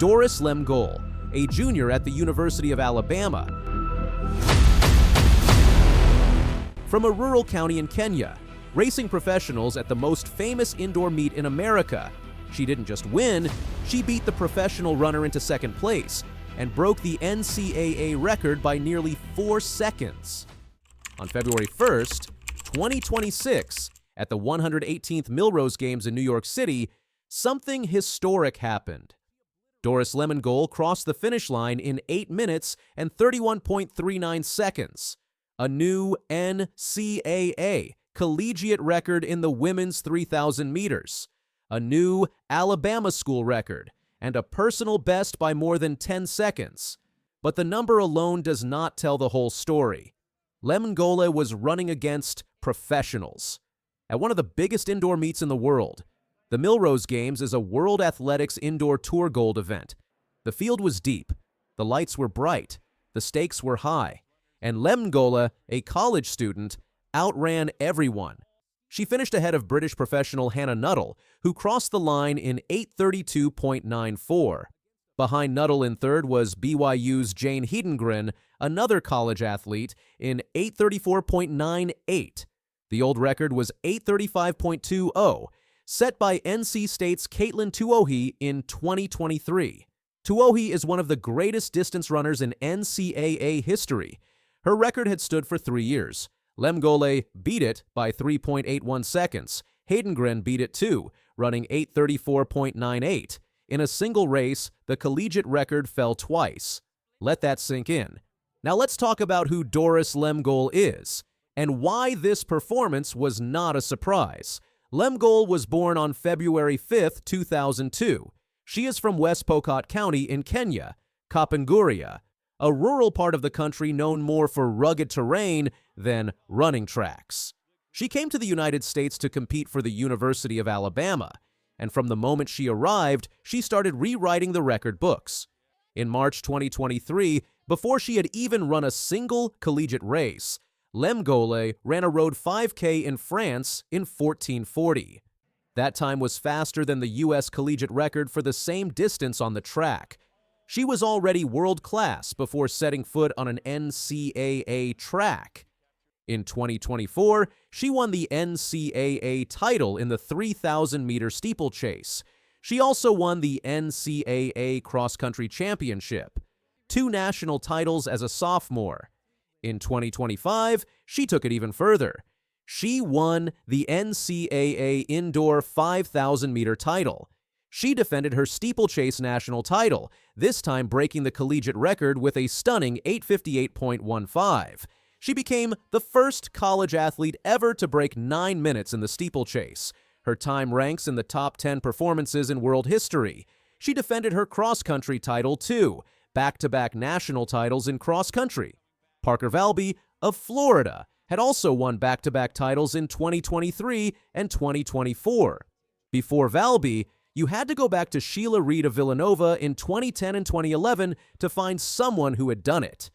Doris Lemngole, a junior at the University of Alabama. From a rural county in Kenya, racing professionals at the most famous indoor meet in America, she didn't just win, she beat the professional runner into second place and broke the NCAA record by nearly 4 seconds. On February 1st, 2026, at the 118th Millrose Games in New York City, something historic happened. Doris Lemngole crossed the finish line in 8 minutes and 31.39 seconds, a new NCAA collegiate record in the women's 3,000 meters, a new Alabama school record, and a personal best by more than 10 seconds. But the number alone does not tell the whole story. Lemngole was running against professionals. At one of the biggest indoor meets in the world, the Millrose Games is a World Athletics indoor tour gold event. The field was deep, the lights were bright, the stakes were high, and Lemngole, a college student, outran everyone. She finished ahead of British professional Hannah Nuttall, who crossed the line in 8:32.94. Behind Nuttall in third was BYU's Jane Hedengren, another college athlete, in 8:34.98. The old record was 8:35.20, set by NC State's Caitlin Tuohy in 2023. Tuohy is one of the greatest distance runners in NCAA history. Her record had stood for 3 years. Lemngole beat it by 3.81 seconds. Hedengren beat it too, running 8:34.98. In a single race, the collegiate record fell twice. Let that sink in. Now let's talk about who Doris Lemngole is, and why this performance was not a surprise. Lemngole was born on February 5, 2002. She is from West Pokot County in Kenya, Kapenguria, a rural part of the country known more for rugged terrain than running tracks. She came to the United States to compete for the University of Alabama, and from the moment she arrived, she started rewriting the record books. In March 2023, before she had even run a single collegiate race, Lemngole ran a road 5K in France in 14:40. That time was faster than the U.S. collegiate record for the same distance on the track. She was already world-class before setting foot on an NCAA track. In 2024, she won the NCAA title in the 3,000-meter steeplechase. She also won the NCAA cross-country championship, 2 national titles as a sophomore. In 2025, she took it even further. She won the NCAA indoor 5,000-meter title. She defended her steeplechase national title, this time breaking the collegiate record with a stunning 8:58.15. She became the first college athlete ever to break 9 minutes in the steeplechase. Her time ranks in the top 10 performances in world history. She defended her cross-country title too, back-to-back national titles in cross-country. Parker Valby of Florida had also won back-to-back titles in 2023 and 2024. Before Valby, you had to go back to Sheila Reed of Villanova in 2010 and 2011 to find someone who had done it.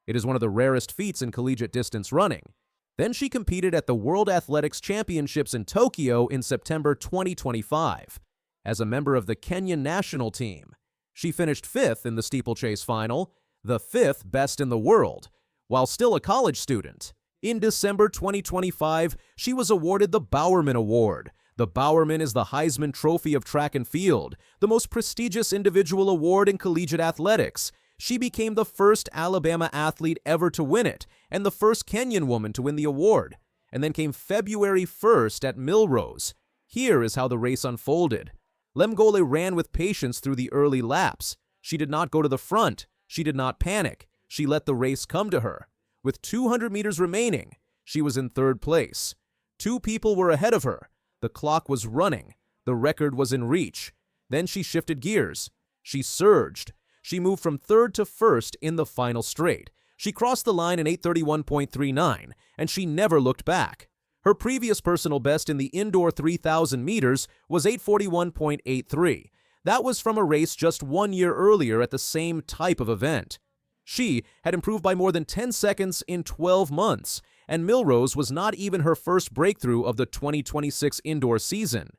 It is one of the rarest feats in collegiate distance running. Then she competed at the World Athletics Championships in Tokyo in September 2025. As a member of the Kenyan national team, she finished 5th in the steeplechase final, the 5th best in the world, while still a college student. In December 2025, she was awarded the Bowerman Award. The Bowerman is the Heisman Trophy of track and field, the most prestigious individual award in collegiate athletics. She became the first Alabama athlete ever to win it, and the first Kenyan woman to win the award. And then came February 1st at Millrose. Here is how the race unfolded. Lemngole ran with patience through the early laps. She did not go to the front. She did not panic. She let the race come to her. With 200 meters remaining, she was in 3rd place. 2 people were ahead of her. The clock was running. The record was in reach. Then she shifted gears. She surged. She moved from 3rd to 1st in the final straight. She crossed the line in 8:31.39, and she never looked back. Her previous personal best in the indoor 3,000 meters was 8:41.83. That was from a race just 1 year earlier at the same type of event. She had improved by more than 10 seconds in 12 months, and Millrose was not even her first breakthrough of the 2026 indoor season.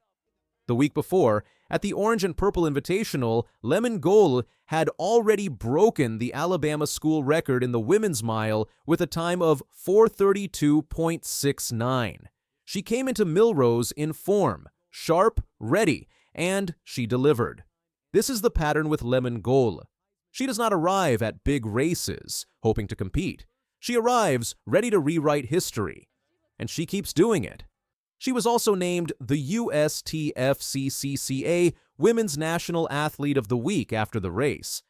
The week before, At the Orange and Purple Invitational, Lemngole had already broken the Alabama school record in the women's mile with a time of 4:32.69. She came into Millrose in form, sharp, ready, and she delivered. This is the pattern with Lemngole. She does not arrive at big races, hoping to compete. She arrives ready to rewrite history, and she keeps doing it. She was also named the USTFCCCA Women's National Athlete of the Week after the race.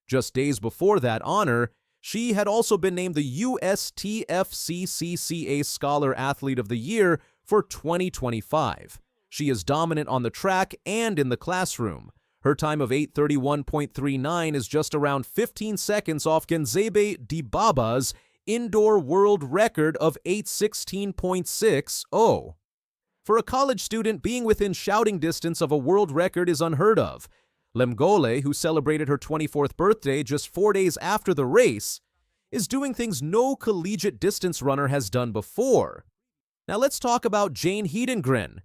Just days before that honor, she had also been named the USTFCCCA Scholar Athlete of the Year for 2025. She is dominant on the track and in the classroom. Her time of 8:31.39 is just around 15 seconds off Genzebe Dibaba's indoor world record of 8:16.60. For a college student, being within shouting distance of a world record is unheard of. Lemngole, who celebrated her 24th birthday just 4 days after the race, is doing things no collegiate distance runner has done before. Now let's talk about Jane Heidengren,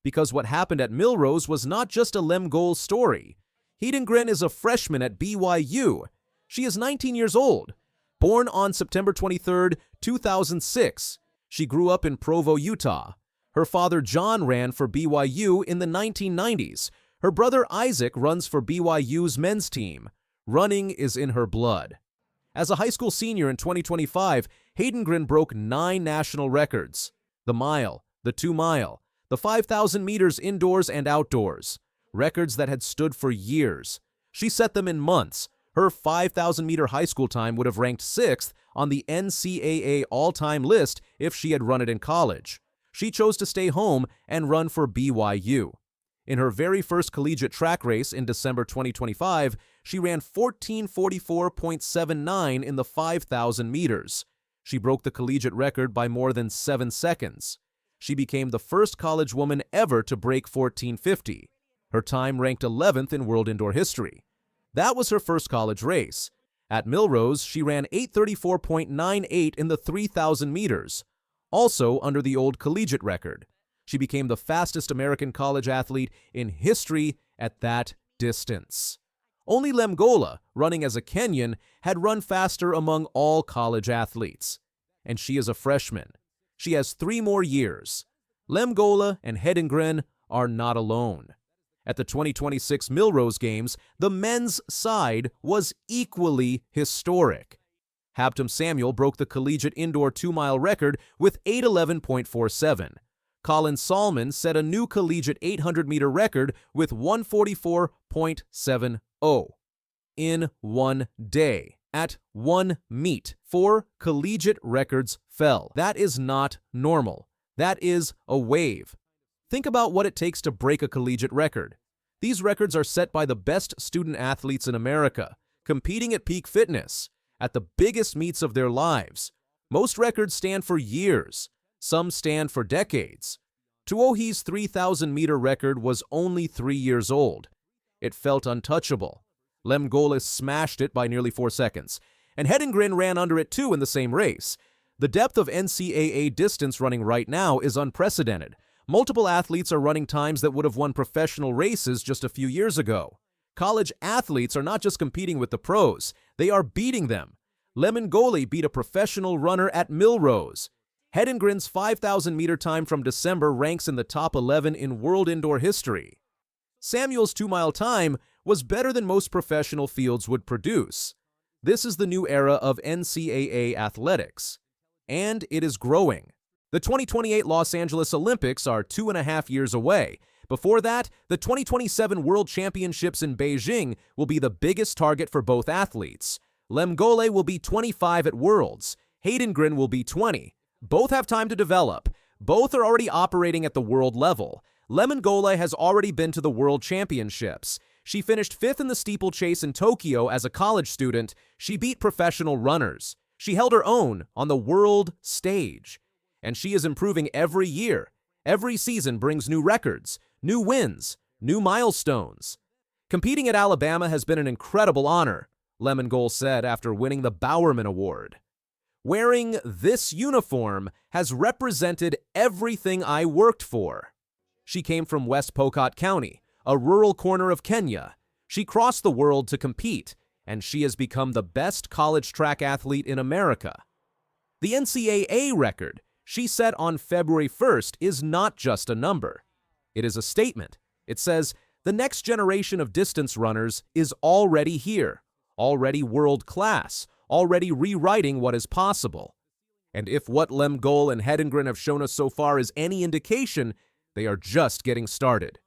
because what happened at Millrose was not just a Lemngole story. Heidengren is a freshman at BYU. She is 19 years old. Born on September 23, 2006. She grew up in Provo, Utah. Her father John ran for BYU in the 1990s. Her brother Isaac runs for BYU's men's team. Running is in her blood. As a high school senior in 2025, Heidengren broke 9 national records: the mile, the 2-mile, the 5,000 meters indoors and outdoors, records that had stood for years. She set them in months. Her 5,000-meter high school time would have ranked 6th on the NCAA all-time list if she had run it in college. She chose to stay home and run for BYU. In her very first collegiate track race in December 2025, she ran 14:44.79 in the 5,000 meters. She broke the collegiate record by more than 7 seconds. She became the first college woman ever to break 14:50. Her time ranked 11th in world indoor history. That was her first college race. At Millrose, she ran 8:34.98 in the 3,000 meters, also under the old collegiate record. She became the fastest American college athlete in history at that distance. Only Lemngole, running as a Kenyan, had run faster among all college athletes. And she is a freshman. She has 3 more years. Lemngole and Heidengren are not alone. At the 2026 Millrose Games, the men's side was equally historic. Habtom Samuel broke the collegiate indoor 2-mile record with 8:11.47. Colin Salmon set a new collegiate 800-meter record with 1:44.70 in one day. At one meet, 4 collegiate records fell. That is not normal. That is a wave. Think about what it takes to break a collegiate record. These records are set by the best student athletes in America, competing at peak fitness, at the biggest meets of their lives. Most records stand for years. Some stand for decades. Tuohi's 3,000-meter record was only 3 years old. It felt untouchable. Lemngole smashed it by nearly 4 seconds, and Heidengren ran under it too in the same race. The depth of NCAA distance running right now is unprecedented. Multiple athletes are running times that would have won professional races just a few years ago. College athletes are not just competing with the pros, they are beating them. Lemngole beat a professional runner at Millrose. Heidengren's 5,000-meter time from December ranks in the top 11 in world indoor history. Samuel's 2-mile time was better than most professional fields would produce. This is the new era of NCAA athletics, and it is growing. The 2028 Los Angeles Olympics are 2.5 years away. Before that, the 2027 World Championships in Beijing will be the biggest target for both athletes. Lemngole will be 25 at Worlds. Heidengren will be 20. Both have time to develop. Both are already operating at the world level. Lemngole has already been to the World Championships. She finished 5th in the steeplechase in Tokyo as a college student. She beat professional runners. She held her own on the world stage. And she is improving every year. Every season brings new records, new wins, new milestones. Competing at Alabama has been an incredible honor, Lemngole said after winning the Bowerman Award. Wearing this uniform has represented everything I worked for. She came from West Pocot County, a rural corner of Kenya. She crossed the world to compete, and she has become the best college track athlete in America. The NCAA record she set on February 1st is not just a number. It is a statement. It says, the next generation of distance runners is already here, already world-class, already rewriting what is possible. And if what Lemngole and Hedengren have shown us so far is any indication, they are just getting started.